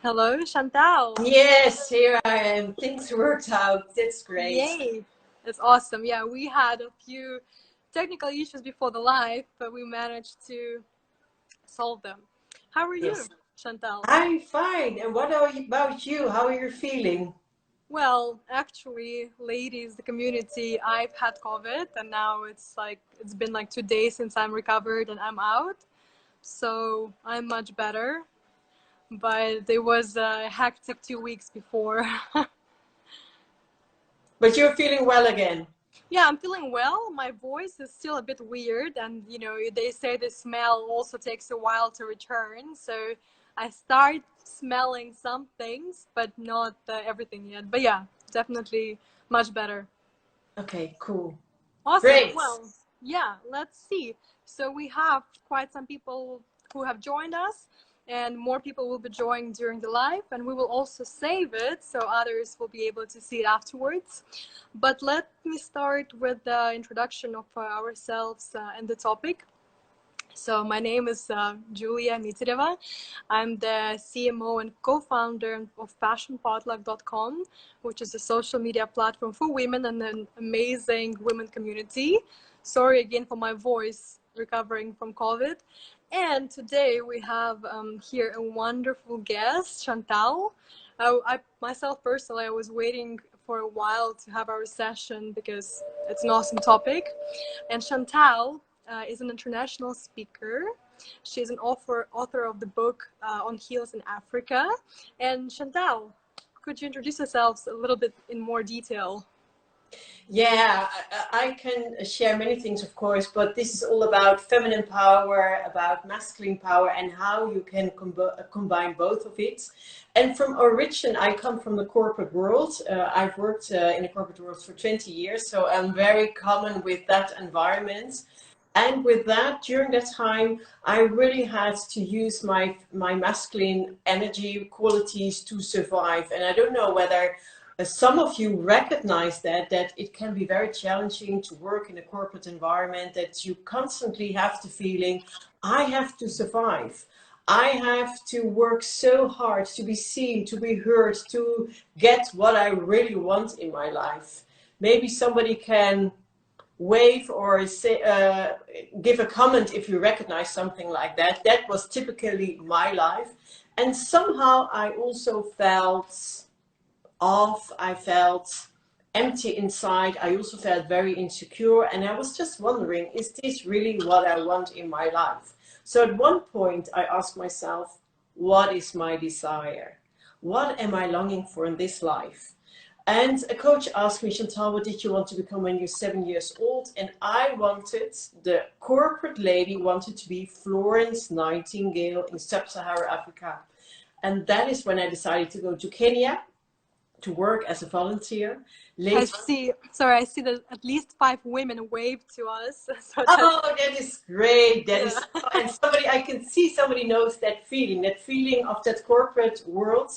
Hello, Chantal. Yes, here I am. Things worked out. That's great. Yay. That's awesome. Yeah, we had a few technical issues before the live, but we managed to solve them. How are you, Yes. Chantal? I'm fine. And what about you? How are you feeling? Well, actually, ladies, the community, I've had COVID, and now it's been like 2 days since I'm recovered and I'm out. So I'm much better, but it was a hectic 2 weeks before. But you're feeling well again. Yeah, I'm feeling well. My voice is still a bit weird, and they say the smell also takes a while to return. So I start smelling some things, but not everything yet. But yeah, definitely much better. Okay, cool. Awesome. Great. Well, yeah, let's see. So we have quite some people who have joined us, and more people will be joining during the live, and we will also save it so others will be able to see it afterwards. But let me start with the introduction of ourselves and the topic. So my name is Julia Mitireva. I'm the CMO and co-founder of passionpotluck.com, which is a social media platform for women and an amazing women community. Sorry again for my voice, recovering from COVID. And today we have here a wonderful guest, Chantal. I myself personally, I was waiting for a while to have our session because it's an awesome topic. And Chantal is an international speaker. She's an author of the book on heels in Africa. And Chantal, could you introduce yourselves a little bit in more detail? Yeah, I can share many things, of course, but this is all about feminine power, about masculine power, and how you can combine both of it. And from origin, I come from the corporate world. I've worked in the corporate world for 20 years, so I'm very common with that environment. And with that, during that time, I really had to use my masculine energy qualities to survive. And I don't know whether some of you recognize that it can be very challenging to work in a corporate environment, that you constantly have the feeling, I have to survive. I have to work so hard to be seen, to be heard, to get what I really want in my life. Maybe somebody can wave or say, give a comment if you recognize something like that. That was typically my life. And somehow I also felt off. I felt empty inside. I also felt very insecure. And I was just wondering, is this really what I want in my life? So at one point I asked myself, what is my desire? What am I longing for in this life? And a coach asked me, Chantal, what did you want to become when you're 7 years old? And I wanted, the corporate lady wanted to be Florence Nightingale in Sub-Saharan Africa. And that is when I decided to go to Kenya to work as a volunteer. I see that at least 5 women waved to us. So oh, that is great. That yeah. is, and somebody, I can see somebody knows that feeling of that corporate world.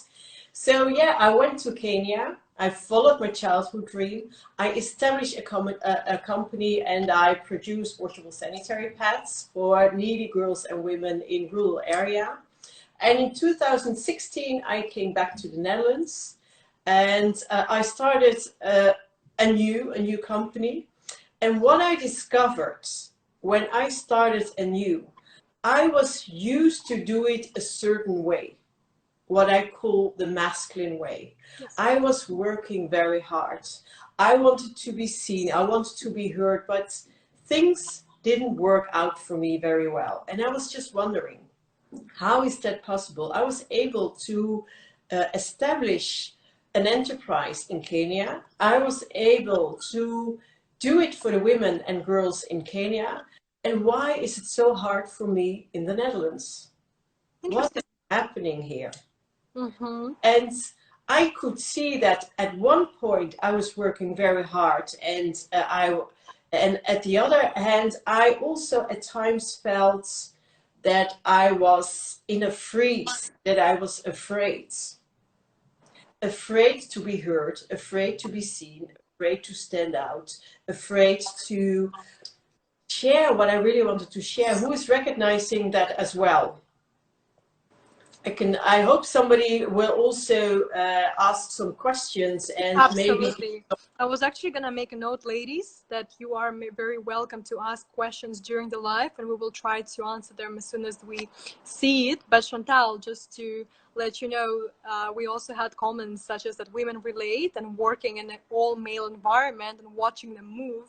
So yeah, I went to Kenya. I followed my childhood dream. I established a company, and I produced washable sanitary pads for needy girls and women in rural area. And in 2016, I came back to the Netherlands, and I started a new company. And what I discovered when I started anew, I was used to do it a certain way, what I call the masculine way. Yes. I was working very hard. I wanted to be seen, I wanted to be heard, but things didn't work out for me very well. And I was just wondering, how is that possible? I was able to establish an enterprise in Kenya. I was able to do it for the women and girls in Kenya. And why is it so hard for me in the Netherlands? What is happening here? Mm-hmm. And I could see that at one point I was working very hard, and at the other hand, I also at times felt that I was in a freeze, that I was afraid to be heard, afraid to be seen, afraid to stand out, afraid to share what I really wanted to share. Who is recognizing that as well? I hope somebody will also ask some questions and maybe. Absolutely. I was actually going to make a note, ladies, that you are very welcome to ask questions during the live, and we will try to answer them as soon as we see it. But Chantal, just to let you know, we also had comments such as that women relate and working in an all-male environment and watching them move.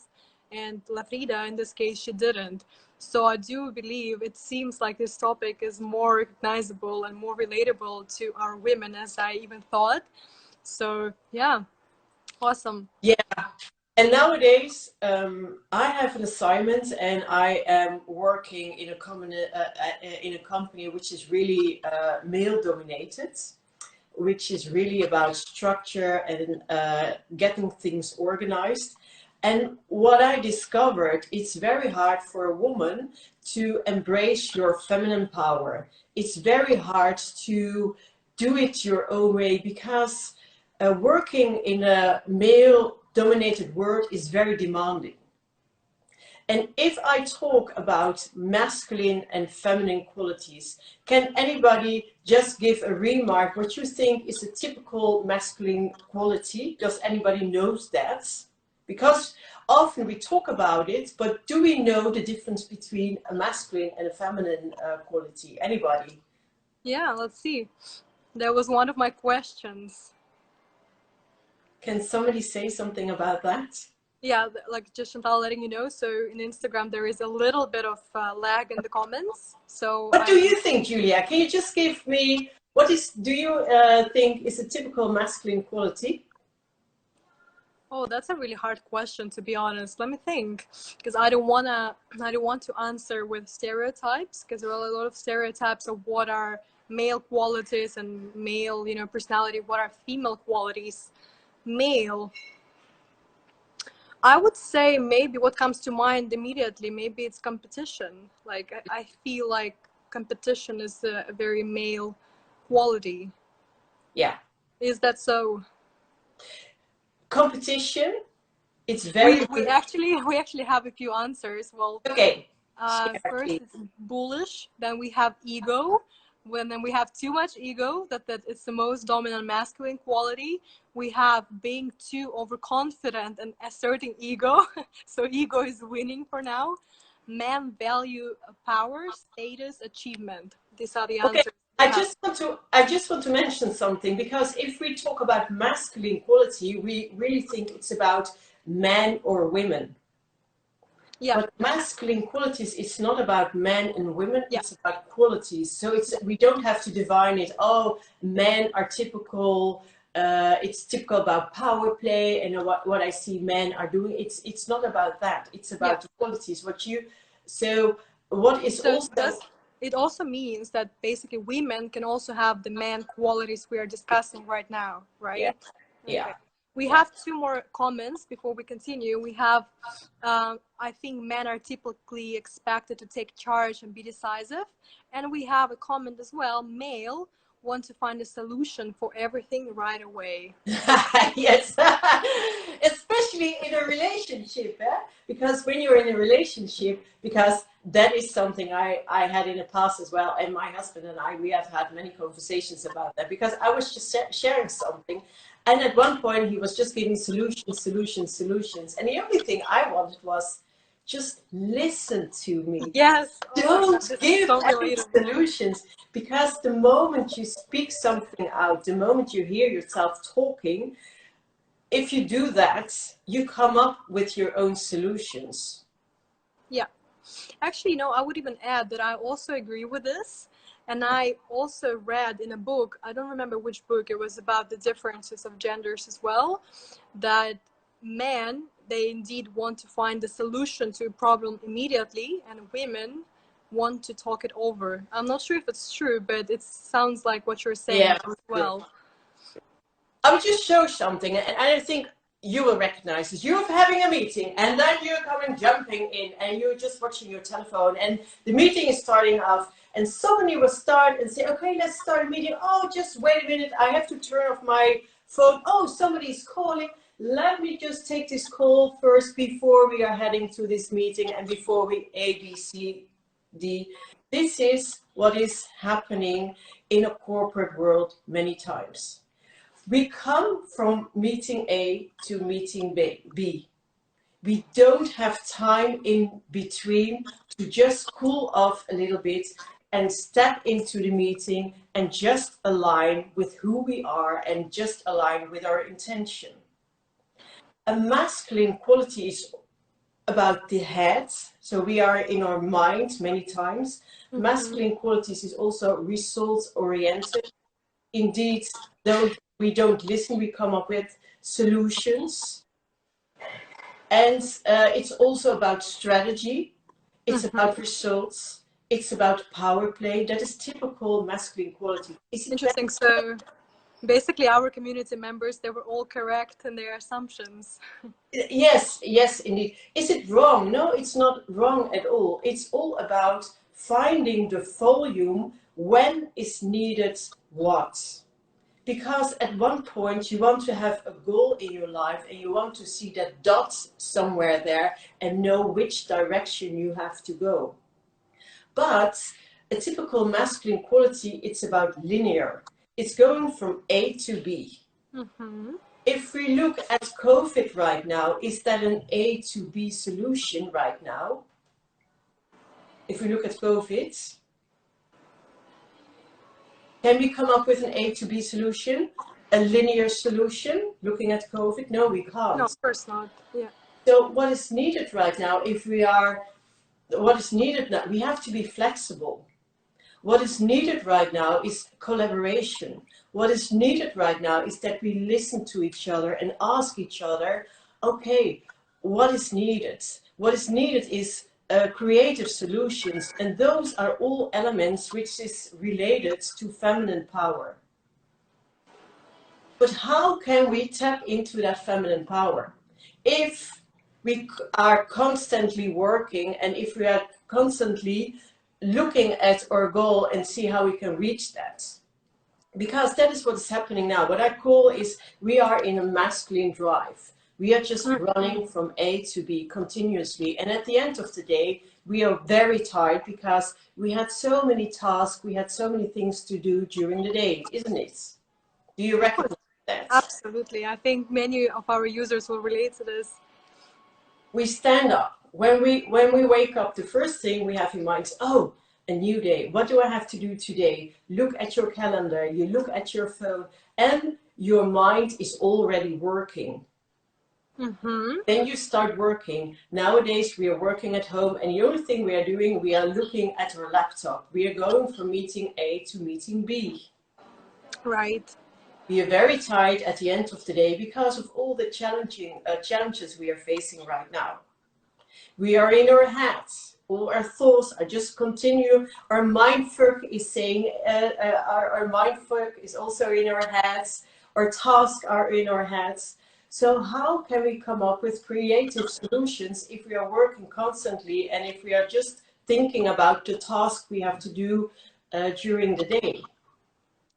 And Lafrida, in this case, she didn't. So I do believe it seems like this topic is more recognizable and more relatable to our women as I even thought. So yeah, awesome. Yeah, and nowadays I have an assignment, and I am working in a company which is really male dominated, which is really about structure and getting things organized. And what I discovered, it's very hard for a woman to embrace your feminine power. It's very hard to do it your own way, because working in a male dominated world is very demanding. And if I talk about masculine and feminine qualities, can anybody just give a remark what you think is a typical masculine quality? Does anybody knows that? Because often we talk about it, but do we know the difference between a masculine and a feminine quality? Anybody? Yeah, let's see. That was one of my questions. Can somebody say something about that? Yeah, like just Chantal letting you know. So in Instagram, there is a little bit of lag in the comments. So what do you think, Julia? Can you just give me, do you think is a typical masculine quality? Oh, that's a really hard question, to be honest. Let me think, because I don't want to answer with stereotypes, because there are a lot of stereotypes of what are male qualities and male, personality, what are female qualities. Male, I would say maybe what comes to mind immediately, maybe it's competition. Like I feel like competition is a very male quality. Yeah. Is that so? Competition, it's very We actually have a few answers. Well, okay. First it's bullish, then we have ego. Then we have too much ego, that it's the most dominant masculine quality. We have being too overconfident and asserting ego. So ego is winning for now. Men value power, status, achievement. These are the answers. I just want to mention something, because if we talk about masculine quality, we really think it's about men or women. Yeah. But masculine qualities, it's not about men and women, Yeah. it's about qualities. So we don't have to define it. Oh, men are typical. It's typical about power play and what I see men are doing. It's not about that. It's about the qualities. It also means that basically women can also have the man qualities we are discussing right now, right? Yeah. Okay. Yeah. We have two more comments before we continue. We have, I think men are typically expected to take charge and be decisive. And we have a comment as well, male want to find a solution for everything right away. Yes, especially in a relationship, because when you're in a relationship, because that is something I had in the past as well, and my husband and we have had many conversations about that, because I was just sharing something, and at one point he was just giving solutions, and the only thing I wanted was just listen to me. Yes. Don't give any solutions, because the moment you speak something out, the moment you hear yourself talking, if you do that, you come up with your own solutions. Yeah. Actually, I would even add that I also agree with this. And I also read in a book, I don't remember which book, it was about the differences of genders as well, that men, they indeed want to find the solution to a problem immediately, and women want to talk it over. I'm not sure if it's true, but it sounds like what you're saying as well. I would just show something, and I think you will recognize this. You're having a meeting, and then you're coming jumping in, and you're just watching your telephone, and the meeting is starting off, and somebody will start and say, okay, let's start a meeting. Oh, just wait a minute, I have to turn off my phone. Oh, somebody's calling. Let me just take this call first before we are heading to this meeting, and before we A, B, C, D. This is what is happening in a corporate world many times. We come from meeting A to meeting B. We don't have time in between to just cool off a little bit and step into the meeting and just align with who we are and just align with our intention. A masculine quality is about the head, so we are in our mind many times. Masculine qualities is also results oriented. Indeed, though we don't listen, we come up with solutions. And it's also about strategy. It's about results. It's about power play. That is typical masculine quality. Interesting. So basically our community members, they were all correct in their assumptions. Yes, yes, indeed. Is it wrong? No, it's not wrong at all. It's all about finding the volume when is needed what. Because at one point you want to have a goal in your life and you want to see that dot somewhere there and know which direction you have to go. But a typical masculine quality, it's about linear. It's going from A to B. If we look at COVID right now, is that an A to B solution right now? If we look at COVID, can we come up with an A to B solution? A linear solution looking at COVID? No, we can't. No, of course not. Yeah. So what is needed right now, what is needed now, we have to be flexible. What is needed right now is collaboration. What is needed right now is that we listen to each other and ask each other, okay, what is needed? What is needed is creative solutions, and those are all elements which is related to feminine power. But how can we tap into that feminine power? If we are constantly working and if we are constantly looking at our goal and see how we can reach that. Because that is what is happening now. What I call is we are in a masculine drive. We are just running from A to B continuously. And at the end of the day, we are very tired because we had so many tasks, we had so many things to do during the day, isn't it? Do you recognize that? Absolutely. I think many of our users will relate to this. We stand up. When we wake up, the first thing we have in mind is, oh, a new day. What do I have to do today? Look at your calendar, you look at your phone, and your mind is already working. Then you start working. Nowadays we are working at home, and the only thing we are doing, we are looking at our laptop. We are going from meeting A to meeting B. Right. We are very tired at the end of the day because of all the challenges we are facing right now. We are in our heads. All our thoughts are just continue. Our mindfuck is saying, our mindfuck is also in our heads. Our tasks are in our heads. So how can we come up with creative solutions if we are working constantly and if we are just thinking about the task we have to do during the day?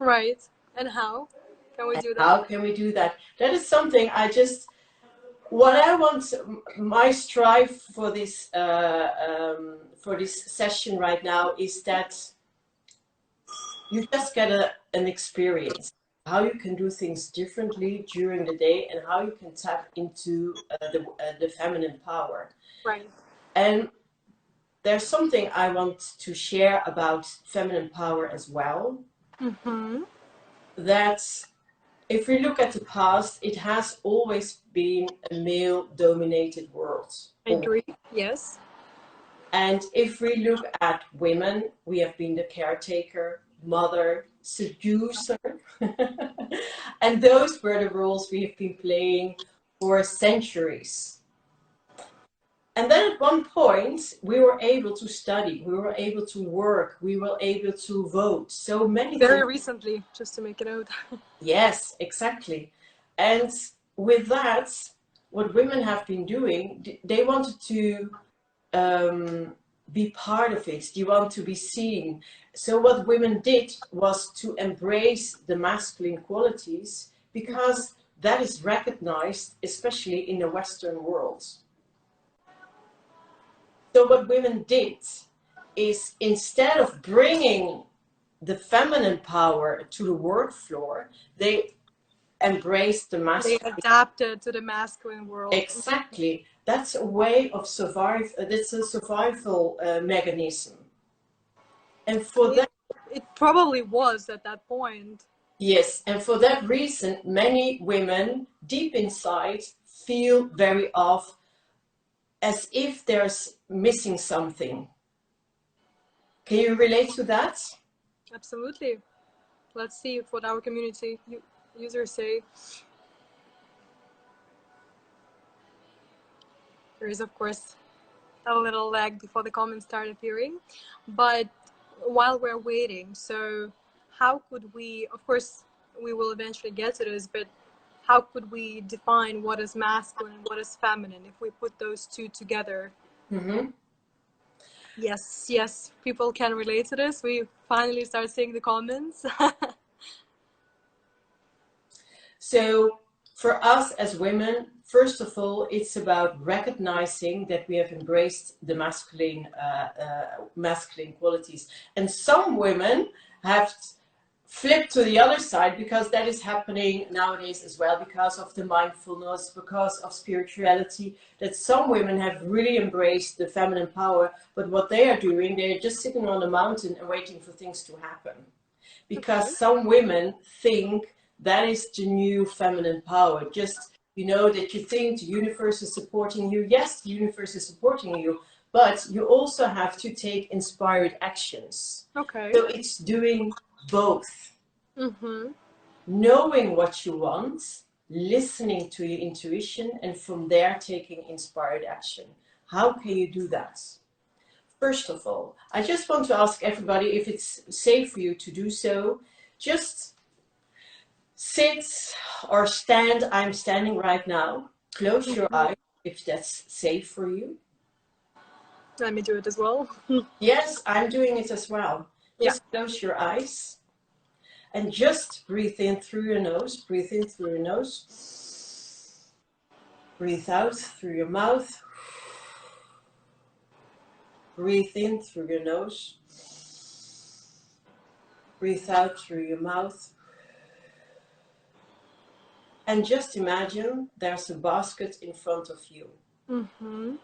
Right. And how can we do that? How can we do that? That is something what I want, my strive for this session right now is that you just get an experience, how you can do things differently during the day and how you can tap into the feminine power. Right. And there's something I want to share about feminine power as well. That if we look at the past, it has always been a male-dominated world. I agree, yes. And if we look at women, we have been the caretaker, mother, seducer. And those were the roles we have been playing for centuries. And then at one point, we were able to study, we were able to work, we were able to vote. So many Very recently, just to make it out. Yes, exactly. And with that, what women have been doing, they wanted to be part of it. They want to be seen. So what women did was to embrace the masculine qualities because that is recognized, especially in the Western world. So what women did is instead of bringing the feminine power to the work floor, they embrace the masculine. They adapted to the masculine world. Exactly. That's a way of survive. That's a survival mechanism. And for that, it probably was at that point. yes, and for that reason, many women deep inside feel very off, as if there's missing something. Can you relate to that? Absolutely. Let's see what our community users say. There is, of course, a little lag before the comments start appearing, but while we're waiting, so how could we, of course, we will eventually get to this, but how could we define what is masculine and what is feminine if we put those two together? Mm-hmm. Yes, people can relate to this. We finally start seeing the comments. So for us as women, first of all, it's about recognizing that we have embraced the masculine qualities. And some women have flipped to the other side, because that is happening nowadays as well, because of the mindfulness, because of spirituality, that some women have really embraced the feminine power. But what they are doing, they're just sitting on a mountain and waiting for things to happen. Because some women think that is the new feminine power. Just, you know, that you think the universe is supporting you. Yes, the universe is supporting you, but you also have to take inspired actions. Okay. So it's doing both. Mm-hmm. Knowing what you want, listening to your intuition, and from there taking inspired action. How can you do that? First of all, I just want to ask everybody if it's safe for you to do so. Just sit or stand. I'm standing right now. Close your eyes if that's safe for you. Let me do it as well. Yes, I'm doing it as well. Just close your eyes and just breathe in through your nose. Breathe in through your nose. Breathe out through your mouth. Breathe in through your nose. Breathe out through your mouth. And just imagine there's a basket in front of you. Mm-hmm.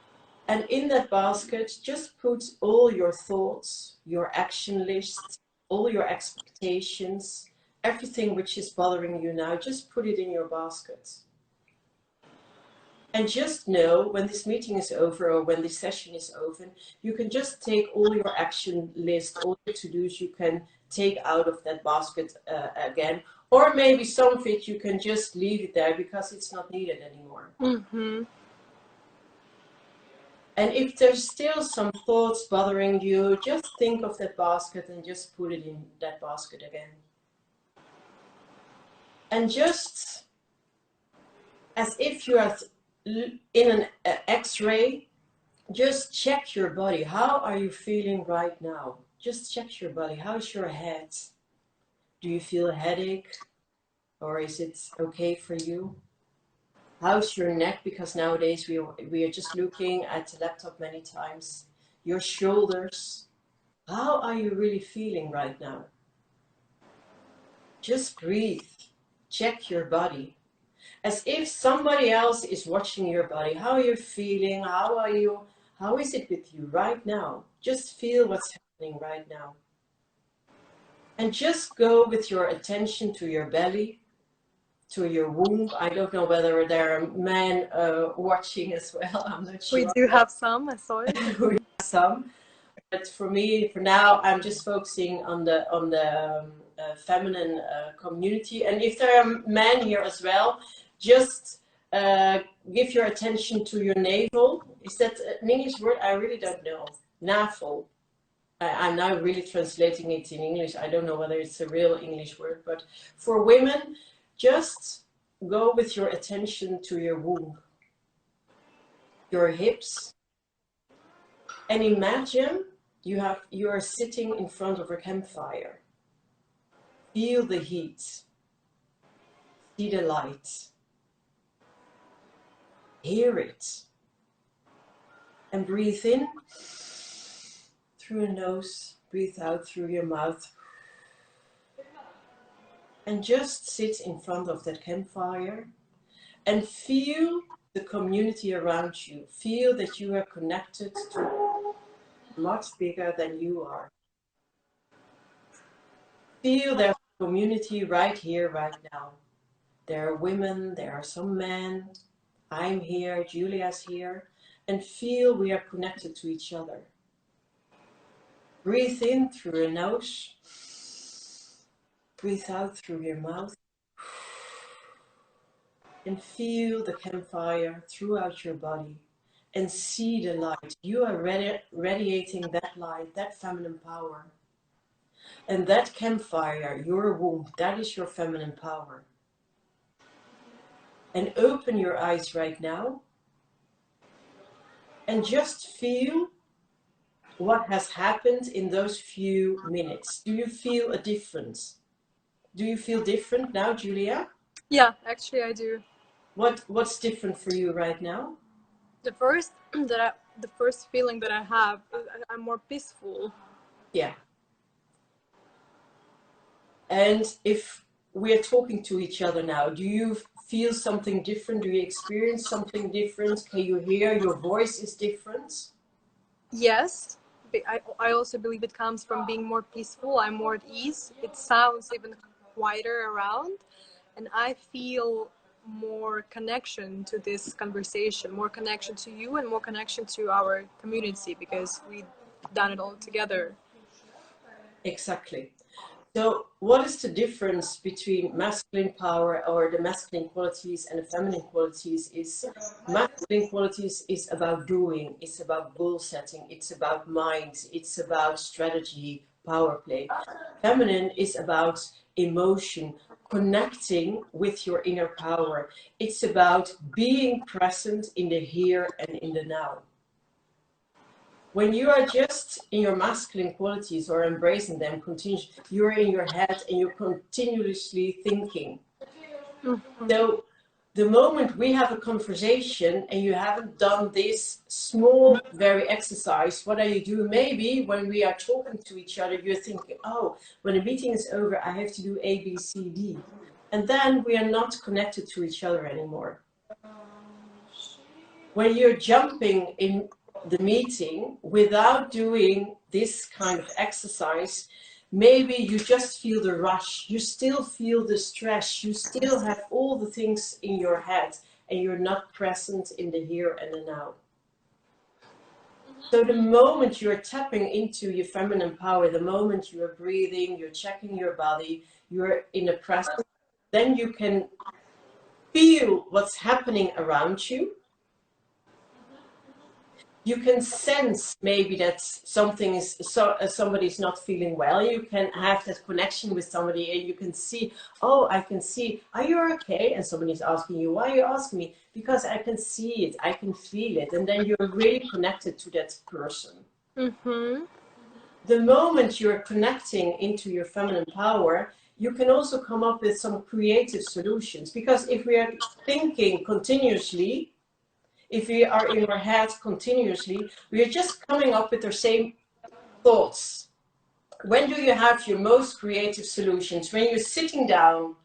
And in that basket, just put all your thoughts, your action lists, all your expectations, everything which is bothering you now, just put it in your basket. And just know when this meeting is over or when this session is over, you can just take all your action list, all your to-dos you can take out of that basket again. Or maybe some of it you can just leave it there because it's not needed anymore. Mm-hmm. And if there's still some thoughts bothering you, just think of that basket and just put it in that basket again. And just as if you are in an X-ray, just check your body. How are you feeling right now? Just check your body. How's your head? Do you feel a headache? Or is it okay for you? How's your neck? Because nowadays we are just looking at the laptop many times. Your shoulders. How are you really feeling right now? Just breathe. Check your body. As if somebody else is watching your body. How are you feeling? How is it with you right now? Just feel what's happening right now. And just go with your attention to your belly, to your womb. I don't know whether there are men watching as well. I'm not sure. We do have some, I saw it. We have some. But for me, for now, I'm just focusing on the feminine community. And if there are men here as well, just give your attention to your navel. Is that an English word? I really don't know. Navel. I'm now really translating it in English. I don't know whether it's a real English word, but for women, just go with your attention to your womb, your hips, and imagine you are sitting in front of a campfire. Feel the heat, see the light, hear it, and breathe in through your nose, breathe out through your mouth. And just sit in front of that campfire and feel the community around you. Feel that you are connected to much bigger than you are. Feel there's a community right here, right now. There are women, there are some men. I'm here, Julia's here. And feel we are connected to each other. Breathe in through your nose. Breathe out through your mouth. And feel the campfire throughout your body. And see the light. You are radiating that light, that feminine power. And that campfire, your womb, that is your feminine power. And open your eyes right now. And just feel what has happened in those few minutes. Do you feel a difference? Do you feel different now, Julia? Yeah, actually I do. What's different for you right now? The first feeling that I have, I'm more peaceful. Yeah. And if we are talking to each other now, do you feel something different? Do you experience something different? Can you hear your voice is different? Yes. I also believe it comes from being more peaceful. I'm more at ease. It sounds even quieter around. And I feel more connection to this conversation, more connection to you and more connection to our community because we've done it all together. Exactly. So what is the difference between masculine power or the masculine qualities and the feminine qualities is masculine qualities is about doing, it's about goal setting, it's about mind, it's about strategy, power play. Feminine is about emotion, connecting with your inner power. It's about being present in the here and in the now. When you are just in your masculine qualities or embracing them, you're in your head and you're continuously thinking. Mm-hmm. So the moment we have a conversation and you haven't done this small, very exercise, what are you doing? Maybe when we are talking to each other, you're thinking, oh, when the meeting is over, I have to do A, B, C, D. And then we are not connected to each other anymore. When you're jumping in the meeting without doing this kind of exercise, maybe you just feel the rush, you still feel the stress, you still have all the things in your head and you're not present in the here and the now. So the moment you're tapping into your feminine power, the moment you're breathing, you're checking your body, you're in the present, then you can feel what's happening around you. You can sense maybe that somebody's not feeling well. You can have that connection with somebody and you can see, oh, I can see, are you okay? And somebody's asking you, why are you asking me? Because I can see it, I can feel it. And then you're really connected to that person. Mm-hmm. The moment you're connecting into your feminine power, you can also come up with some creative solutions. Because if we are thinking continuously, if we are in our head continuously, we are just coming up with the same thoughts. When do you have your most creative solutions? When you're sitting down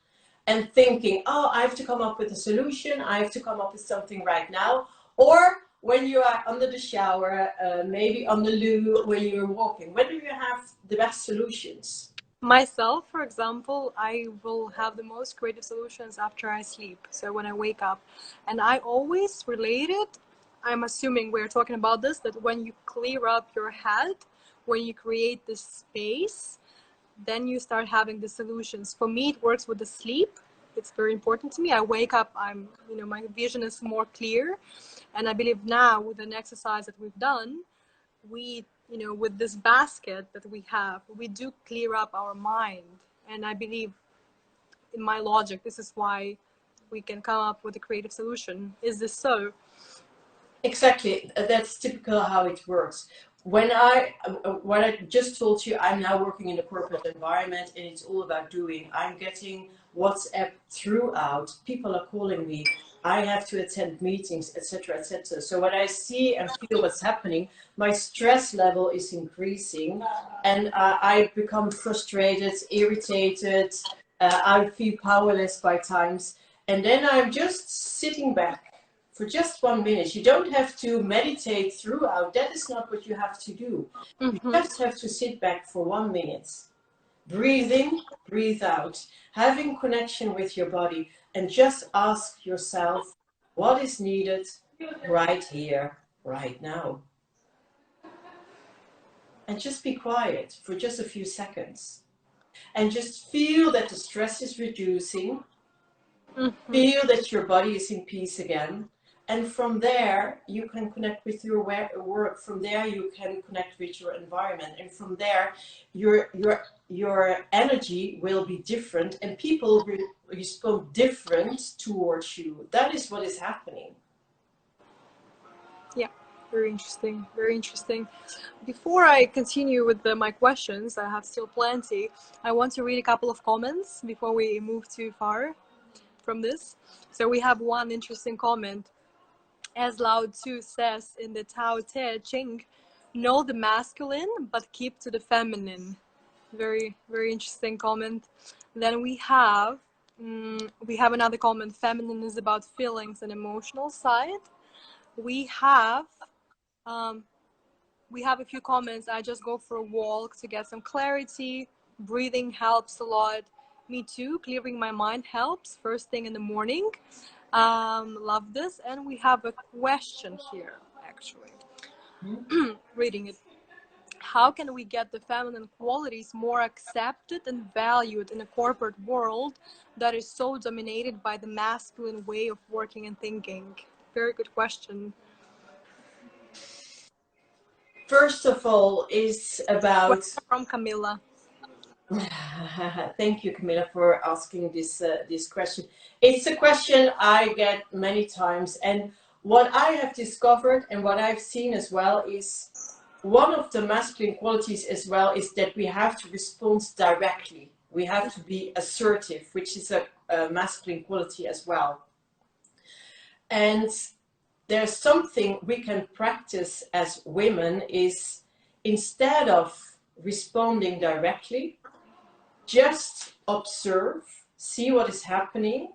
and thinking, oh, I have to come up with a solution, I have to come up with something right now. Or when you are under the shower, maybe on the loo, when you're walking. When do you have the best solutions? Myself, for example, I will have the most creative solutions after I sleep. So when I wake up, and I always relate it, I'm assuming we're talking about this, that when you clear up your head, when you create this space, then you start having the solutions. For me, it works with the sleep. It's very important to me. I wake up, my vision is more clear. And I believe now with an exercise that we've done, with this basket that we have, we do clear up our mind. And I believe in my logic, this is why we can come up with a creative solution. Is this so? Exactly. That's typical how it works. What I just told you, I'm now working in a corporate environment and it's all about doing. I'm getting WhatsApp throughout. People are calling me. I have to attend meetings, etc., etc. So when I see and feel what's happening, my stress level is increasing, and I become frustrated, irritated. I feel powerless by times, and then I'm just sitting back for just 1 minute. You don't have to meditate throughout. That is not what you have to do. You just have to sit back for 1 minute. Breathe in, breathe out, having connection with your body, and just ask yourself what is needed right here, right now. And just be quiet for just a few seconds. And just feel that the stress is reducing. Feel that your body is in peace again. And from there, you can connect with your work. From there, you can connect with your environment. And from there, your energy will be different, and people will respond different towards you. That is what is happening. Yeah, very interesting. Very interesting. Before I continue with my questions, I have still plenty. I want to read a couple of comments before we move too far from this. So we have one interesting comment. As Lao Tzu says in the Tao Te Ching, know the masculine, but keep to the feminine. Very, very interesting comment. Then we have another comment. Feminine is about feelings and emotional side. We have a few comments. I just go for a walk to get some clarity. Breathing helps a lot. Me too. Clearing my mind helps first thing in the morning. Love this. And we have a question here, actually. Reading it. How can we get the feminine qualities more accepted and valued in a corporate world that is so dominated by the masculine way of working and thinking? Very good question. First of all, is about... From Camilla. Thank you, Camilla, for asking this question. It's a question I get many times, and what I have discovered and what I've seen as well is one of the masculine qualities as well is that we have to respond directly. We have to be assertive, which is a masculine quality as well. And there's something we can practice as women is, instead of responding directly, just observe, see what is happening,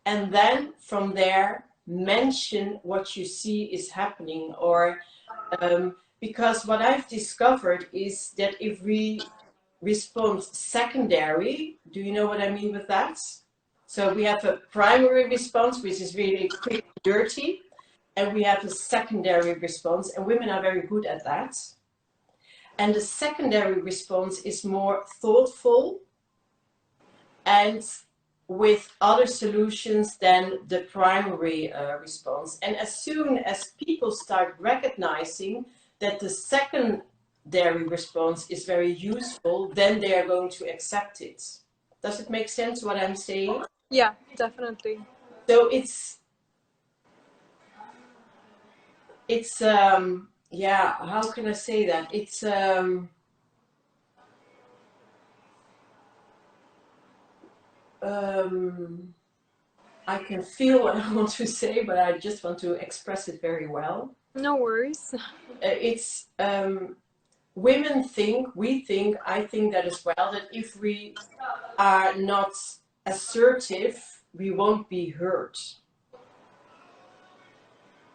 and then from there mention what you see is happening. Or because what I've discovered is that if we respond secondary, do you know what I mean with that? So we have a primary response, which is really quick and dirty, and we have a secondary response, and women are very good at that. And the secondary response is more thoughtful and with other solutions than the primary response. And as soon as people start recognizing that the secondary response is very useful, then they are going to accept it. Does it make sense what I'm saying? Yeah, definitely. So it's yeah, how can I say that? It's I can feel what I want to say, but I just want to express it very well. No worries. It's women think, we think, I think that as well, that if we are not assertive, we won't be heard.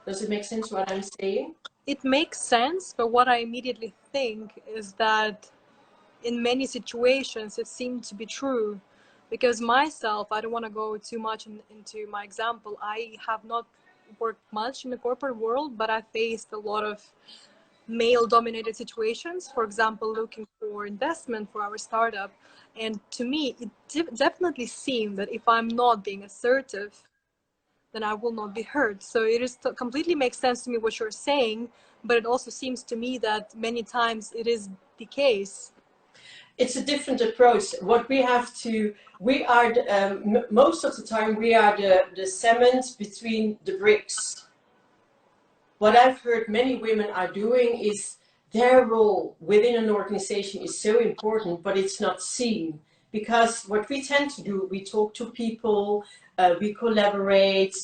Does it make sense what I'm saying? It makes sense, but what I immediately think is that in many situations it seemed to be true. Because myself, I don't want to go too much into my example. I have not worked much in the corporate world, but I faced a lot of male-dominated situations. For example, looking for investment for our startup. And to me, it definitely seemed that if I'm not being assertive, then I will not be heard. So it is completely makes sense to me what you're saying, but it also seems to me that many times it is the case. It's a different approach. What we have to, we are, most of the time, we are the cement between the bricks. What I've heard many women are doing is their role within an organization is so important, but it's not seen. Because what we tend to do, we talk to people, we collaborate,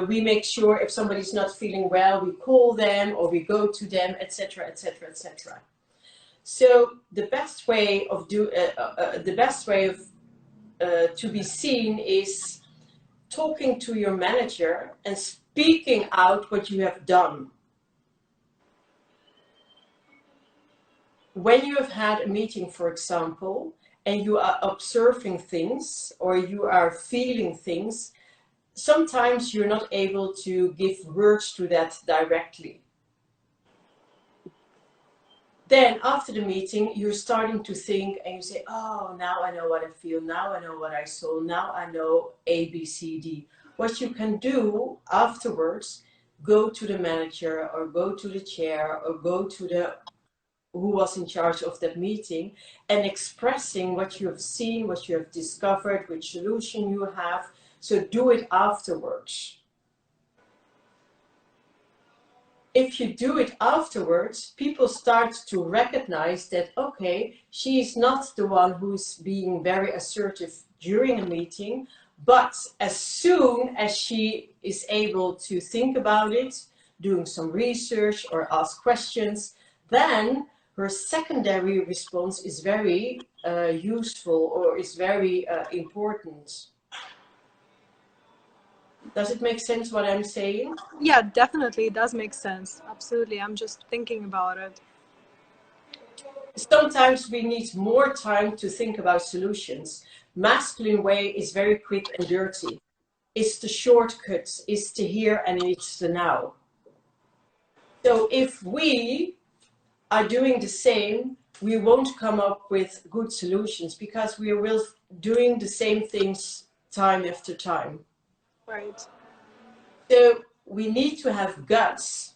We make sure if somebody's not feeling well, we call them or we go to them, etc., etc., etc. So the best way of to be seen is talking to your manager and speaking out what you have done. When you have had a meeting, for example, and you are observing things or you are feeling things, sometimes you're not able to give words to that directly. Then after the meeting, you're starting to think and you say, oh, now I know what I feel. Now I know what I saw. Now I know A, B, C, D. What you can do afterwards, go to the manager or go to the chair or go to the who was in charge of that meeting and expressing what you have seen, what you have discovered, which solution you have. So do it afterwards. If you do it afterwards, people start to recognize that, okay, she's not the one who's being very assertive during a meeting, but as soon as she is able to think about it, doing some research or ask questions, then her secondary response is very useful or is very important. Does it make sense what I'm saying? Yeah, definitely. It does make sense. Absolutely. I'm just thinking about it. Sometimes we need more time to think about solutions. Masculine way is very quick and dirty. It's the shortcut, it's the here and it's the now. So if we are doing the same, we won't come up with good solutions because we will doing the same things time after time. Right. So we need to have guts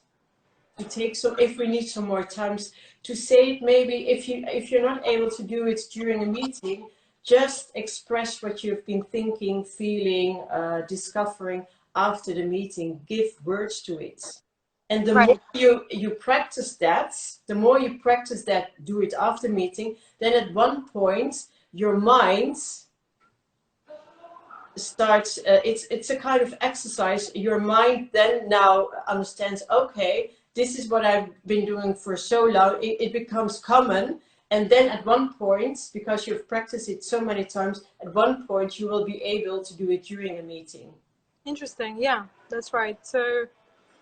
to take some, if we need some more times to say it, maybe if you're not able to do it during a meeting, just express what you've been thinking, feeling, discovering after the meeting, give words to it. And the more you practice that, do it after meeting, then at one point your mind starts, it's a kind of exercise. Your mind then now understands, okay, this is what I've been doing for so long. It becomes common. And then at one point, because you've practiced it so many times, at one point you will be able to do it during a meeting. Interesting. Yeah, that's right. So,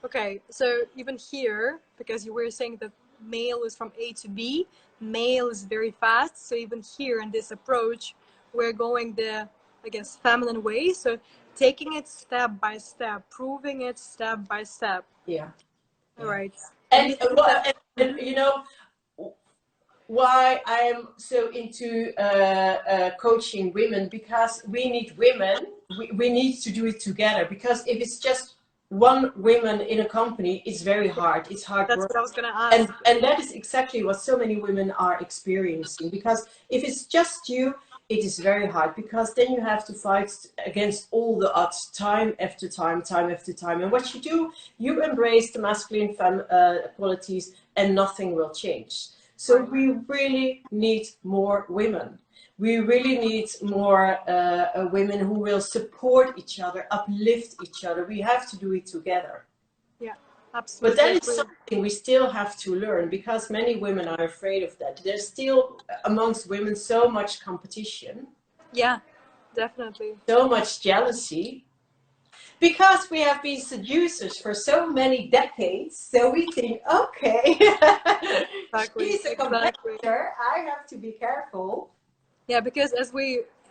okay. So even here, because you were saying that male is from A to B, male is very fast. So even here in this approach, we're going the, I guess, feminine way. So taking it step by step, proving it step by step. Yeah. All right. And you know why I'm so into coaching women, because we need women. We need to do it together, because if it's just one woman in a company, it's very hard. It's hard That's work. what I was going to ask. And that is exactly what so many women are experiencing, because if it's just you, it is very hard, because then you have to fight against all the odds time after time after time. And what you do, you embrace the masculine qualities and nothing will change. So we really need more women. We really need more women who will support each other, uplift each other. We have to do it together. Yeah, absolutely. But that is something we still have to learn, because many women are afraid of that. There's still amongst women so much competition. Yeah, definitely. So much jealousy. Because we have been seducers for so many decades, so we think, okay, Exactly. she's a competitor, I have to be careful. Yeah, because as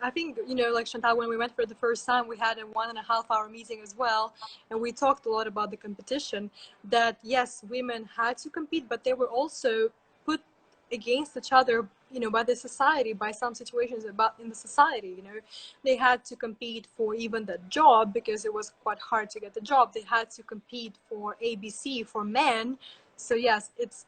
I think, you know, like Chantal, when we went for the first time, we had a 1.5 hour meeting as well. And we talked a lot about the competition, that yes, women had to compete, but they were also put against each other, you know, by the society, by some situations in the society, you know. They had to compete for even the job, because it was quite hard to get the job. They had to compete for ABC for men. So yes, it's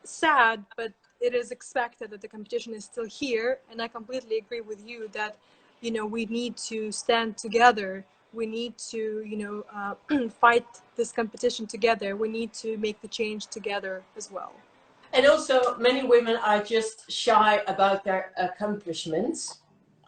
sad, but it is expected that the competition is still here. And I completely agree with you that, you know, we need to stand together. We need to, you know, fight this competition together. We need to make the change together as well. And also, many women are just shy about their accomplishments.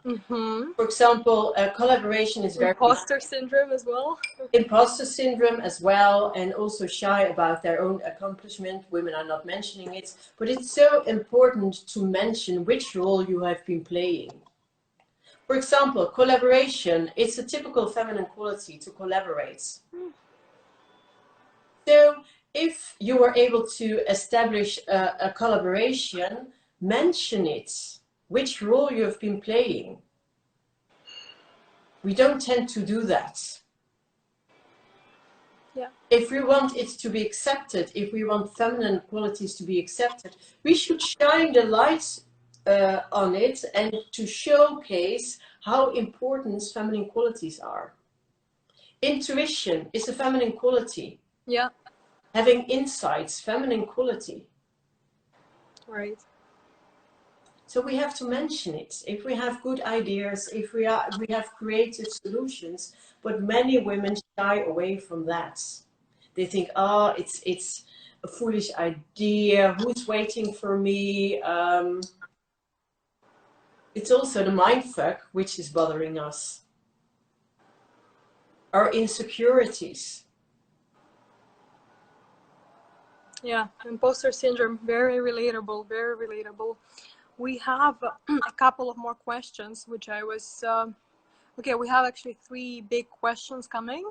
Mm-hmm. For example, collaboration is very Imposter syndrome as well. imposter syndrome as well, and also shy about their own accomplishment. Women are not mentioning it, but it's so important to mention which role you have been playing. For example, collaboration, it's a typical feminine quality to collaborate. So if you were able to establish a collaboration, mention it, which role you have been playing. We don't tend to do that. Yeah. If we want it to be accepted, if we want feminine qualities to be accepted, we should shine the light on it and to showcase how important feminine qualities are. Intuition is a feminine quality. Yeah. Having insights, feminine quality. Right. So we have to mention it. If we have good ideas, if we have creative solutions, but many women shy away from that. They think, oh, it's a foolish idea. Who's waiting for me? It's also the mindfuck which is bothering us. Our insecurities. Yeah, imposter syndrome, very relatable, very relatable. We have a couple of more questions, which I was, okay, we have actually 3 big questions coming.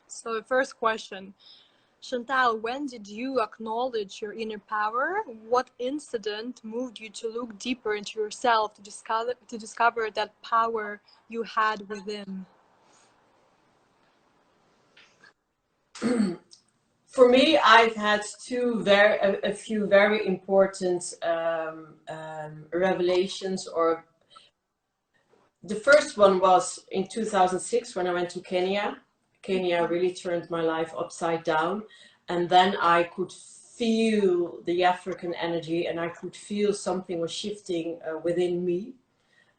So the first question, Chantal, when did you acknowledge your inner power? What incident moved you to look deeper into yourself to discover that power you had within? For me, I've had a few very important revelations. Or the first one was in 2006 when I went to Kenya. Kenya really turned my life upside down, and then I could feel the African energy, and I could feel something was shifting within me.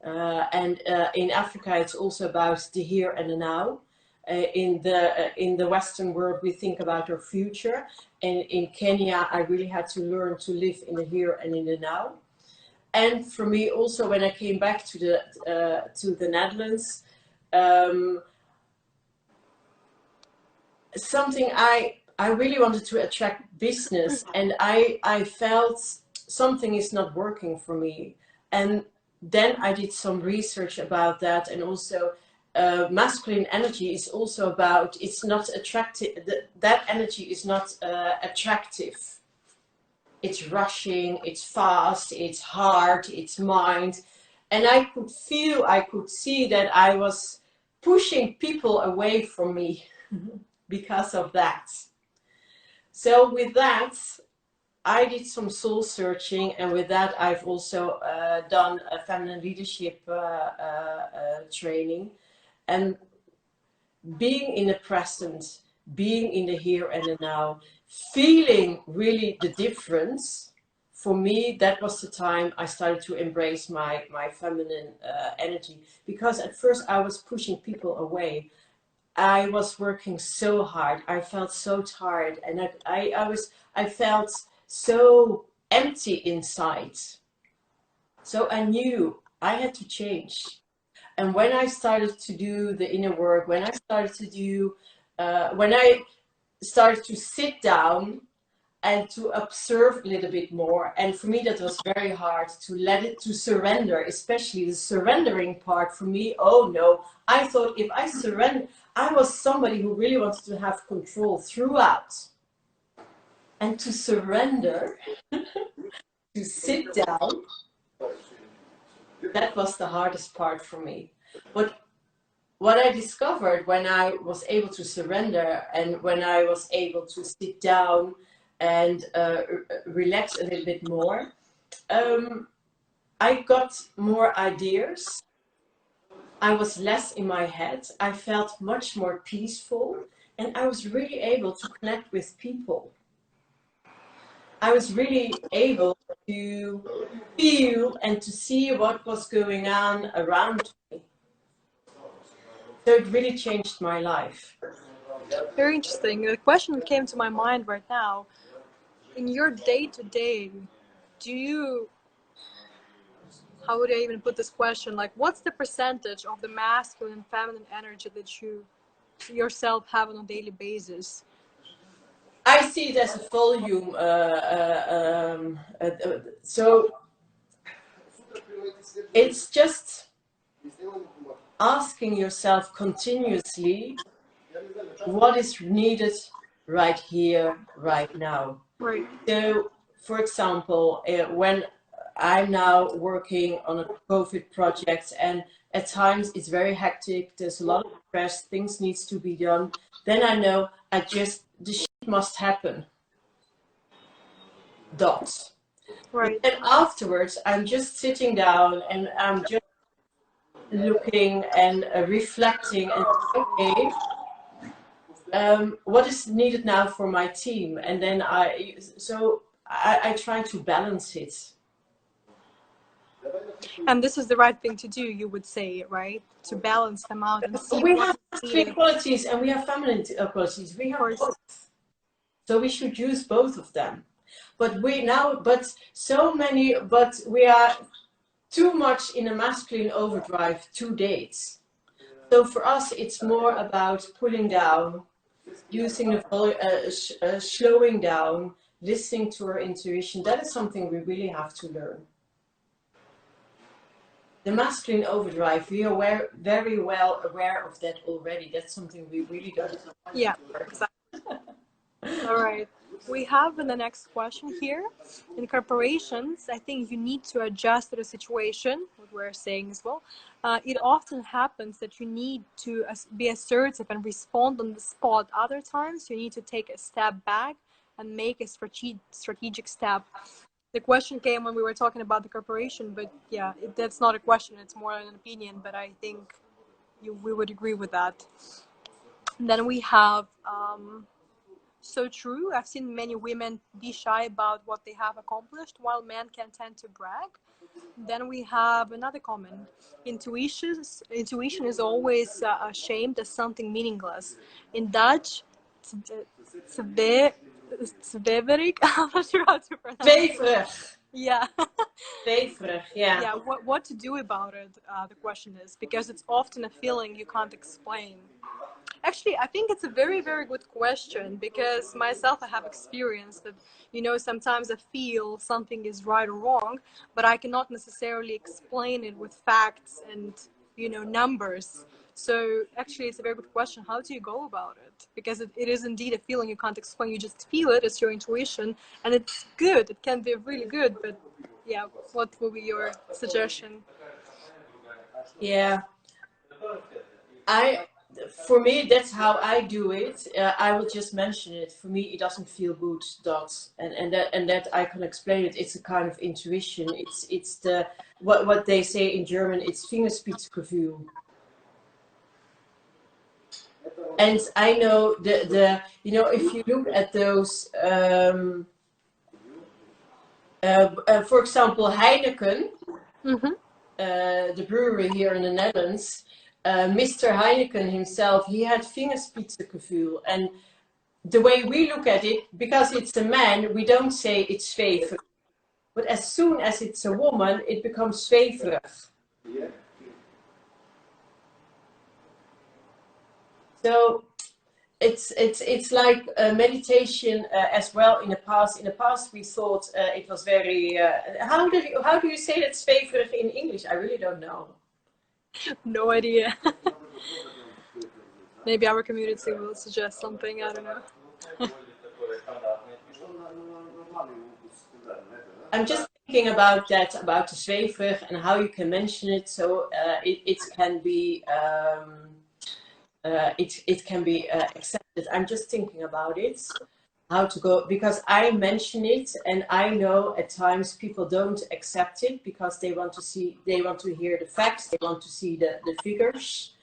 And in Africa, it's also about the here and the now. In the Western world, we think about our future, and in Kenya, I really had to learn to live in the here and in the now. And for me, also, when I came back to the Netherlands, something I really wanted to attract business, and I felt something is not working for me. And then I did some research about that, and also masculine energy is also about, it's not attractive, that energy is not attractive. It's rushing, it's fast, it's hard, it's mind. And I could see that I was pushing people away from me because of that. So with that, I did some soul searching, and with that, I've also done a feminine leadership training. And being in the present, being in the here and the now, feeling really the difference, for me, that was the time I started to embrace my feminine energy. Because at first I was pushing people away. I was working so hard. I felt so tired, and I felt so empty inside. So I knew I had to change. And when I started to do the inner work, when I started to sit down and to observe a little bit more, and for me that was very hard to surrender, especially the surrendering part for me. Oh no, I thought if I surrender, I was somebody who really wanted to have control throughout. And to surrender, to sit down, that was the hardest part for me. But what I discovered when I was able to surrender, and when I was able to sit down and relax a little bit more, I got more ideas. I was less in my head. I felt much more peaceful, and I was really able to connect with people. I was really able to feel and to see what was going on around me. So it really changed my life. Very interesting. The question that came to my mind right now, in your day-to-day, do you how would I even put this question? Like, what's the percentage of the masculine and feminine energy that you yourself have on a daily basis? I see it as a volume. So it's just asking yourself continuously what is needed right here, right now. Right. So, for example, when I'm now working on a COVID project, and at times it's very hectic, there's a lot of stress, things needs to be done, then I know the shit must happen. Dots. Right. And afterwards, I'm just sitting down and I'm just looking and reflecting and okay, what is needed now for my team? And then I try to balance it. And this is the right thing to do, you would say, right? To balance them out and see We what have is masculine needed. qualities and we have feminine qualities. We have both. So we should use both of them. But we are too much in a masculine overdrive to date. So for us, it's more about pulling down, using the slowing down, listening to our intuition. That is something we really have to learn. The masculine overdrive, we are very well aware of that already. That's something we really don't. Yeah, exactly. All right. We have the next question here. In corporations, I think you need to adjust to the situation, what we're saying as well. It often happens that you need to be assertive and respond on the spot. Other times, you need to take a step back and make a strategic step. The question came when we were talking about the corporation, but yeah, that's not a question. It's more an opinion, but I think we would agree with that. And then we have... so true. I've seen many women be shy about what they have accomplished, while men can tend to brag. Then we have another comment. Intuition is always shamed as something meaningless. In Dutch, zweverig. I'm not sure how to pronounce it. Zweverig. Yeah. Zweverig, yeah. Yeah, what to do about it, the question is, because it's often a feeling you can't explain. Actually, I think it's a very, very good question, because myself, I have experienced that, sometimes I feel something is right or wrong, but I cannot necessarily explain it with facts and, numbers. So actually, it's a very good question. How do you go about it? Because it is indeed a feeling you can't explain. You just feel it. It's your intuition, and it's good. It can be really good, but yeah, what will be your suggestion? Yeah. For me, that's how I do it. I will just mention it. For me, it doesn't feel good, dots, and that I can explain it. It's a kind of intuition. It's the what they say in German. It's Fingerspitzengefühl. And I know if you look at those, for example, Heineken, the brewery here in the Netherlands. Mr. Heineken himself, he had Fingerspitzengefühl, and the way we look at it, because it's a man, we don't say it's zweverig, but as soon as it's a woman, it becomes zweverig. So it's like meditation as well. In the past we thought it was very. How do you say that zweverig in English? I really don't know. No idea. Maybe our community will suggest something. I don't know. I'm just thinking about that, about the zweverig and how you can mention it, so it can be it can be accepted. I'm just thinking about it, how to go, because I mention it, and I know at times people don't accept it because they want to hear the facts, they want to see the figures.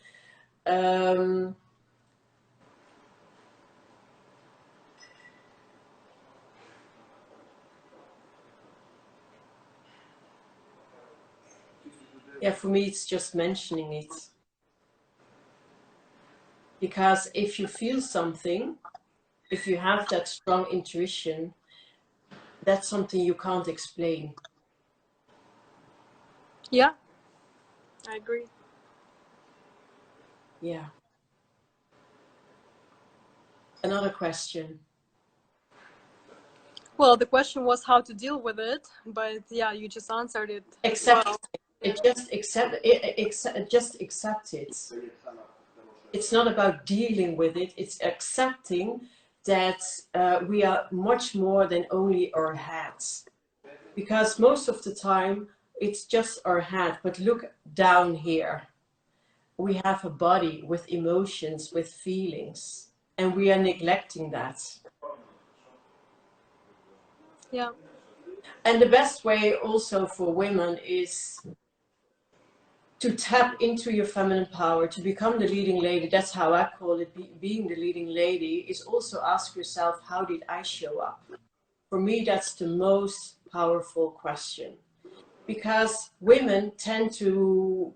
Yeah, for me, it's just mentioning it. Because if you feel something, if you have that strong intuition, that's something you can't explain. Yeah, I agree. Yeah. Another question. Well, the question was how to deal with it, but yeah, you just answered it Accept well. it. Just accept it. It's not about dealing with it. It's accepting that we are much more than only our heads. Because most of the time it's just our head. But look down here. We have a body with emotions, with feelings, and we are neglecting that. Yeah. And the best way also for women is to tap into your feminine power, to become the leading lady. That's how I call it, being the leading lady, is also ask yourself, how did I show up? For me, that's the most powerful question. Because women tend to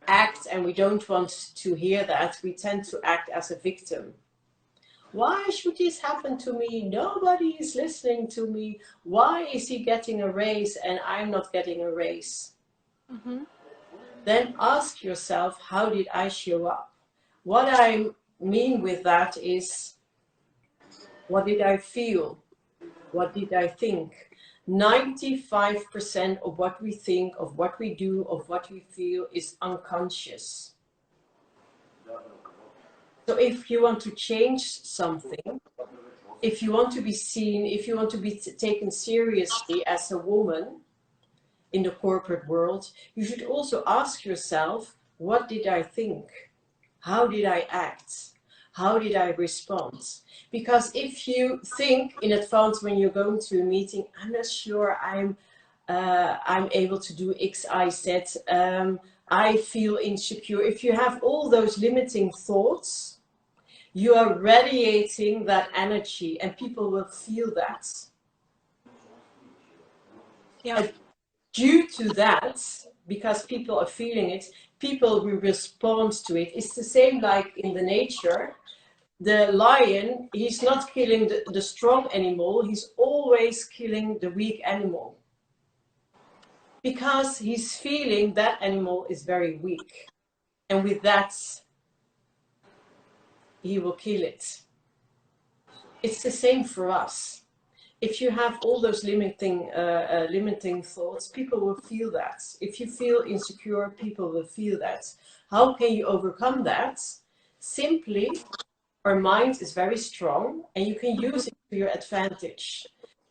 act, and we don't want to hear that, we tend to act as a victim. Why should this happen to me? Nobody is listening to me. Why is he getting a raise and I'm not getting a raise? Mm-hmm. Then ask yourself, how did I show up? What I mean with that is, what did I feel? What did I think? 95% of what we think, of what we do, of what we feel is unconscious. So if you want to change something, if you want to be seen, if you want to be taken seriously as a woman in the corporate world, you should also ask yourself, what did I think? How did I act? How did I respond? Because if you think in advance when you're going to a meeting, I'm not sure I'm able to do X, Y, Z. I feel insecure. If you have all those limiting thoughts, you are radiating that energy, and people will feel that. Yeah. And due to that, because people are feeling it, people will respond to it. It's the same like in the nature. The lion, he's not killing the strong animal, he's always killing the weak animal. Because he's feeling that animal is very weak. And with that, he will kill it. It's the same for us. If you have all those limiting thoughts, people will feel that. If you feel insecure, people will feel that. How can you overcome that? Simply, our mind is very strong and you can use it to your advantage.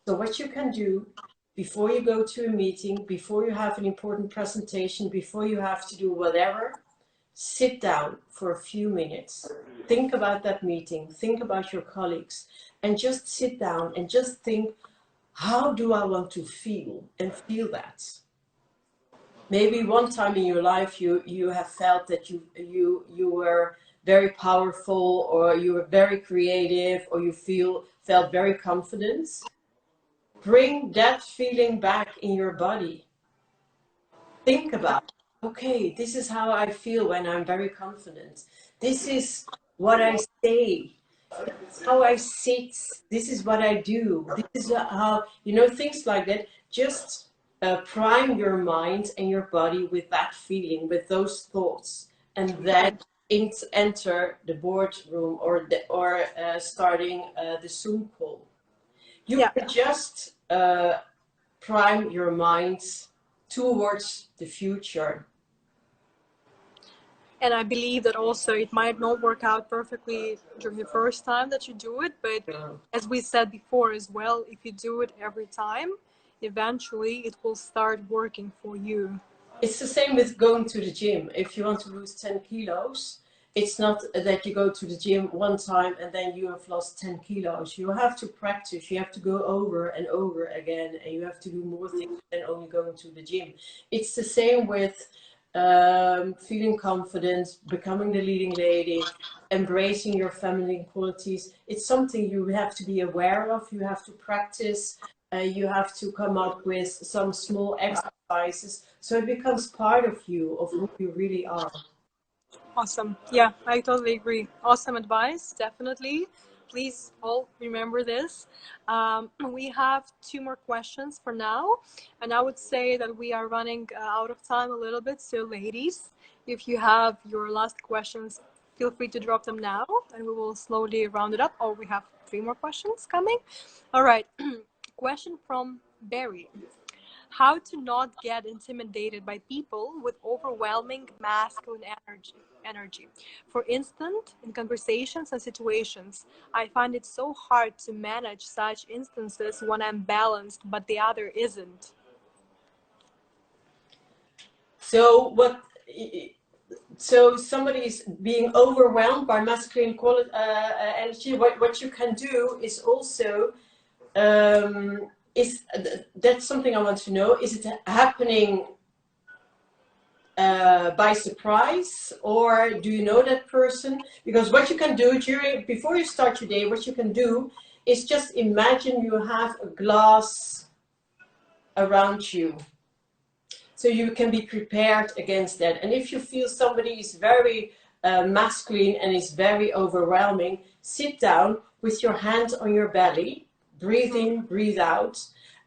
So what you can do before you go to a meeting, before you have an important presentation, before you have to do whatever, sit down for a few minutes. Think about that meeting, think about your colleagues, and just sit down and just think, how do I want to feel? And feel that. Maybe one time in your life you have felt that you were very powerful, or you were very creative, or you felt very confident. Bring that feeling back in your body. Think about, okay, this is how I feel when I'm very confident. This is what I say. This is how I sit. This is what I do. This is how, things like that. Just prime your mind and your body with that feeling, with those thoughts, and then enter the boardroom or starting the Zoom call. You Yeah. can just prime your mind towards the future. And I believe that also it might not work out perfectly during the first time that you do it, but as we said before as well, if you do it every time, eventually it will start working for you. It's the same with going to the gym. If you want to lose 10 kilos, it's not that you go to the gym one time and then you have lost 10 kilos. You have to practice. You have to go over and over again, and you have to do more things than only going to the gym. It's the same with feeling confident, becoming the leading lady, embracing your feminine qualities. It's something you have to be aware of. You have to practice. You have to come up with some small exercises, so it becomes part of you, of who you really are. Awesome. Yeah, I totally agree. Awesome advice, definitely. please all remember this. We have 2 more questions for now, and I would say that we are running out of time a little bit. So ladies, if you have your last questions, feel free to drop them now, and we will slowly round it up. Or we have 3 more questions coming. All right. Question from Barry. How to not get intimidated by people with overwhelming masculine energy. For instance, in conversations and situations, I find it so hard to manage such instances when I'm balanced, but the other isn't. So somebody is being overwhelmed by masculine energy. What you can do is also that's something I want to know. Is it happening by surprise, or do you know that person? Because what you can do before you start your day, what you can do is just imagine you have a glass around you, so you can be prepared against that. And if you feel somebody is very masculine and is very overwhelming, sit down with your hand on your belly, breathe in, breathe out,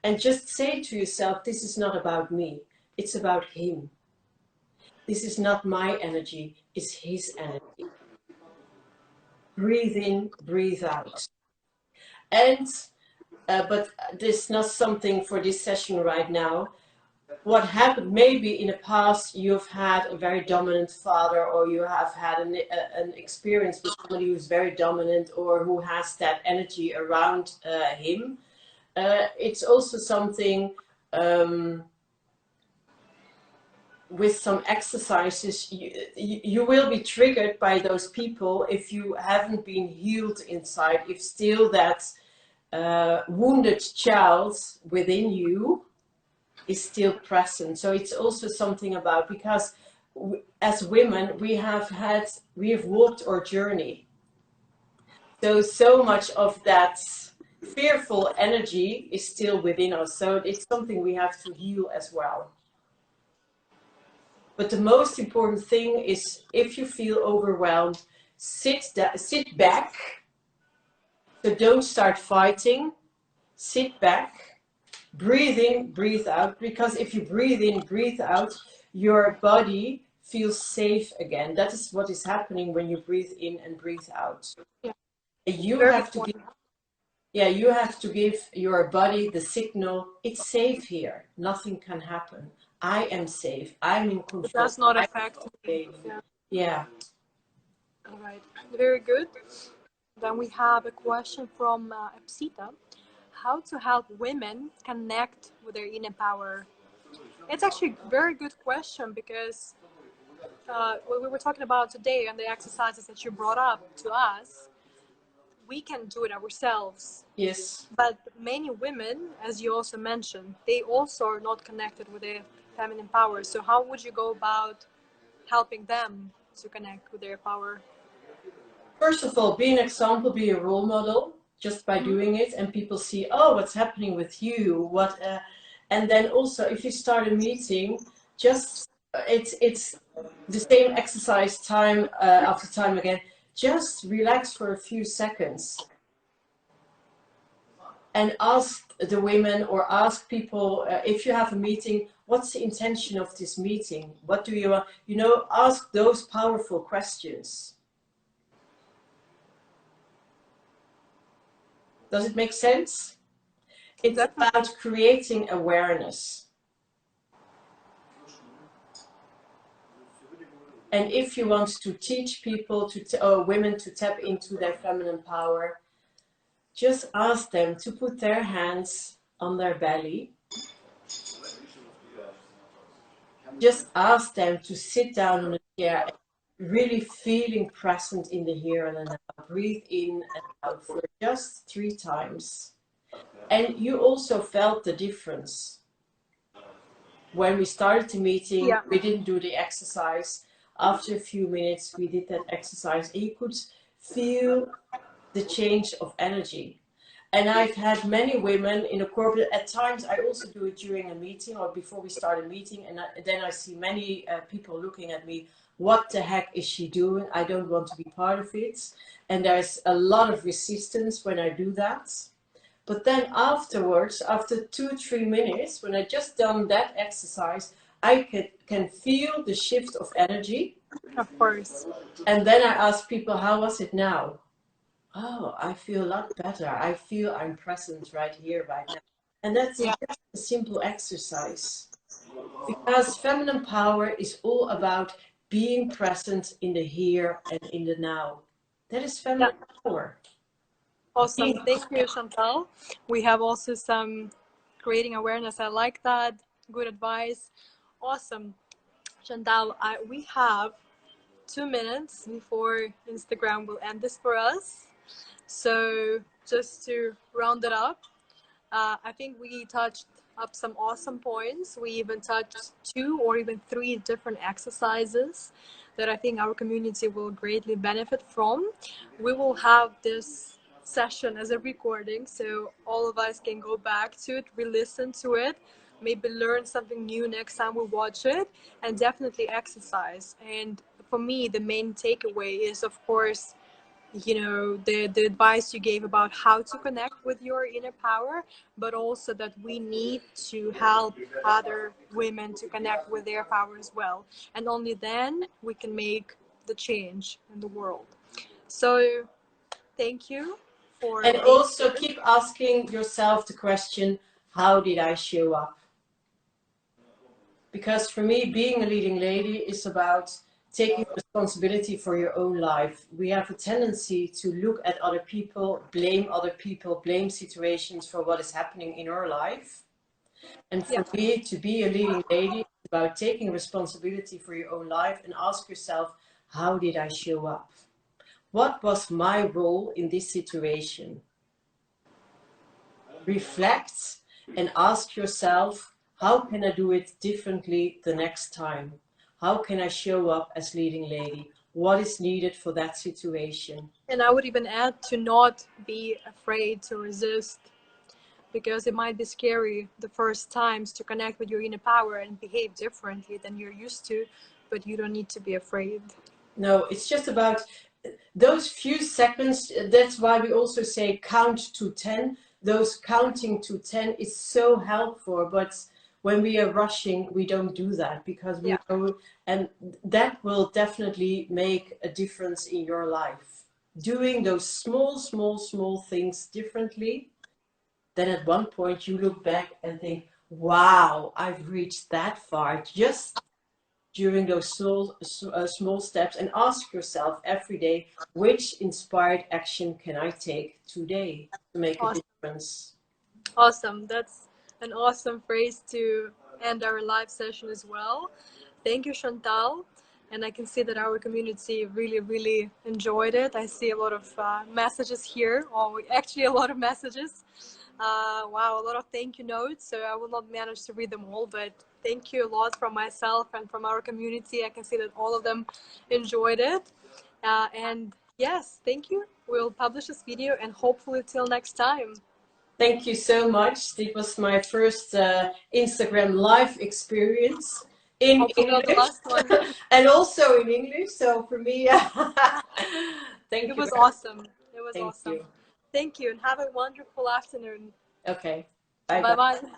and just say to yourself, this is not about me, it's about him. This is not my energy, it's his energy. Breathe in, breathe out. And but this is not something for this session right now. What happened, maybe in the past you've had a very dominant father, or you have had an experience with somebody who's very dominant or who has that energy around him. It's also something with some exercises, you will be triggered by those people if you haven't been healed inside, if still that wounded child within you is still present. So it's also something about, because as women we have walked our journey, so much of that fearful energy is still within us, so it's something we have to heal as well. But the most important thing is, if you feel overwhelmed, sit back. So don't start fighting. Sit back, breathe in, breathe out. Because if you breathe in, breathe out, your body feels safe again. That is what is happening when you breathe in and breathe out. Yeah. You have to give your body the signal, it's safe here. Nothing can happen. I am safe. I'm in control. It does not affect me. Yeah. All right. Very good. Then we have a question from Epsita. How to help women connect with their inner power? It's actually a very good question, because what we were talking about today and the exercises that you brought up to us, we can do it ourselves. Yes. But many women, as you also mentioned, they also are not connected with their feminine power. So how would you go about helping them to connect with their power? First of all, be an example, be a role model, just by doing it, and people see, oh, what's happening with you, and then also, if you start a meeting, just it's the same exercise time after time again. Just relax for a few seconds and ask the women, or ask people, if you have a meeting, what's the intention of this meeting? What do you want? Ask those powerful questions. Does it make sense? It's about creating awareness. And if you want to teach people, women, to tap into their feminine power, just ask them to put their hands on their belly. Just ask them to sit down on a chair, really feeling present in the here and now. Breathe in and out for just 3 times. And you also felt the difference. When we started the meeting, we didn't do the exercise. After a few minutes, we did that exercise, and you could feel the change of energy. And I've had many women in a corporate, at times I also do it during a meeting or before we start a meeting, and then I see many people looking at me, what the heck is she doing? I don't want to be part of it. And there's a lot of resistance when I do that. But then afterwards, after 2-3 minutes, when I just done that exercise, I can feel the shift of energy. Of course. And then I ask people, how was it now? Oh, I feel a lot better. I feel I'm present right here, right now. And that's just a simple exercise. Because feminine power is all about being present in the here and in the now. That is feminine power. Awesome. Thank you, Chantal. We have also some creating awareness. I like that. Good advice. Awesome. Chantal, we have 2 minutes before Instagram will end this for us. So just to round it up, I think we touched up some awesome points. We even touched 2 or even 3 different exercises that I think our community will greatly benefit from. We will have this session as a recording, so all of us can go back to it, re-listen to it, maybe learn something new next time we watch it, and definitely exercise. And for me, the main takeaway is, of course, you know, the advice you gave about how to connect with your inner power, but also that we need to help other women to connect with their power as well, and only then we can make the change in the world. So thank you for And being also here. keep asking yourself the question, how did I show up? Because for me, being a leading lady is about taking responsibility for your own life. We have a tendency to look at other people, blame situations for what is happening in our life. And for me, to be a leading lady is about taking responsibility for your own life and ask yourself, how did I show up? What was my role in this situation? Reflect and ask yourself, how can I do it differently the next time? How can I show up as leading lady? What is needed for that situation? And I would even add to not be afraid to resist, because it might be scary the first times to connect with your inner power and behave differently than you're used to, but you don't need to be afraid. No, it's just about those few seconds. That's why we also say count to 10. Those counting to 10 is so helpful, but when we are rushing, we don't do that because we know, and that will definitely make a difference in your life. Doing those small things differently, then at one point you look back and think, wow, I've reached that far just during those small steps, and ask yourself every day, which inspired action can I take today to make a Awesome. difference? Awesome. That's an awesome phrase to end our live session as well. Thank you, Chantal. And I can see that our community really, really enjoyed it. I see a lot of messages here, or actually a lot of messages. Wow, a lot of thank you notes. So I will not manage to read them all, but thank you a lot from myself and from our community. I can see that all of them enjoyed it. And yes, thank you. We'll publish this video, and hopefully till next time. Thank you so much. It was my first Instagram live experience in Hopefully not the English last one. and also in English. So for me, thank It you was very much. awesome. It was Thank awesome. you. Thank you, and have a wonderful afternoon. Okay. Bye Bye bye. bye.